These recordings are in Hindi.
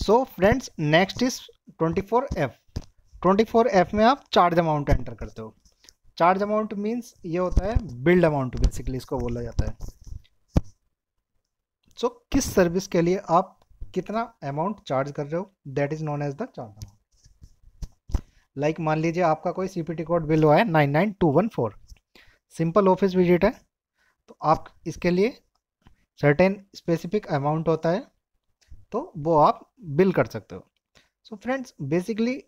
So friends next is 24F। 24F में आप चार्ज अमाउंट एंटर करते हो। चार्ज अमाउंट मीन्स ये होता है बिल्ड अमाउंट, बेसिकली इसको बोला जाता है। सो किस सर्विस के लिए आप कितना अमाउंट चार्ज कर रहे हो, that is known as the charge amount. Like मान लीजिए आपका कोई सीपीटी कोड बिल हुआ है 99214, सिंपल ऑफिस विजिट है, तो आप इसके लिए सर्टेन स्पेसिफिक अमाउंट होता है, तो वो आप बिल कर सकते हो। सो फ्रेंड्स बेसिकली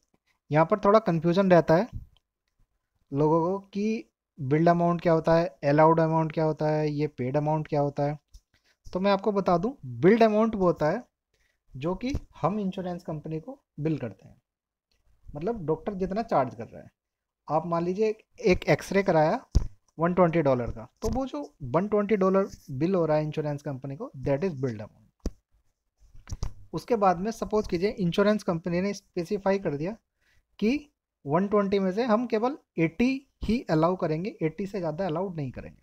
यहाँ पर थोड़ा कन्फ्यूजन रहता है लोगों को कि बिल्ड अमाउंट क्या होता है, अलाउड अमाउंट क्या होता है, ये पेड अमाउंट क्या होता है। तो मैं आपको बता दूं, बिल्ड अमाउंट वो होता है जो कि हम इंश्योरेंस कंपनी को बिल करते हैं। मतलब डॉक्टर जितना चार्ज कर रहा है, आप मान लीजिए एक एक्सरे कराया $120 का, तो वो जो $120 बिल हो रहा है इंश्योरेंस कंपनी को, दैट इज बिल्ड अमाउंट। उसके बाद में सपोज कीजिए इंश्योरेंस कंपनी ने स्पेसिफाई कर दिया कि 120 में से हम केवल 80 ही अलाउ करेंगे, 80 से ज़्यादा अलाउड नहीं करेंगे,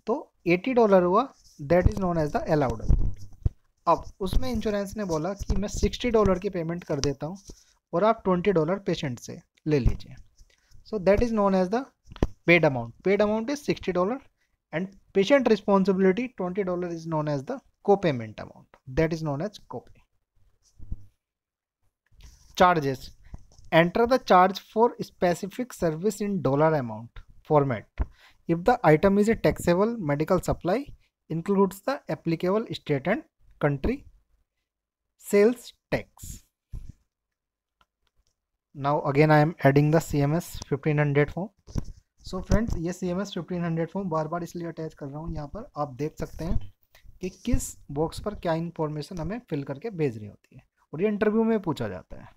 तो $80 हुआ, that is known as the allowed amount. अब उसमें इंश्योरेंस ने बोला कि मैं $60 की पेमेंट कर देता हूँ और आप $20 पेशेंट से ले लीजिए, so that is known as the paid amount. Paid amount is $60 and patient responsibility $20 is known as the co-payment amount, that is known as copay. Charges: enter the charge for specific service in dollar amount format if the item is a taxable medical supply, includes the applicable state and country sales tax. Now again I am adding the CMS 1500 form. So friends, ये CMS 1500 फॉर्म बार बार इसलिए अटैच कर रहा हूँ, यहाँ पर आप देख सकते हैं कि किस बॉक्स पर क्या इंफॉर्मेशन हमें फिल करके भेजनी होती है, और ये इंटरव्यू में पूछा जाता है।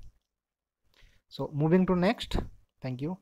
So moving to next, thank you.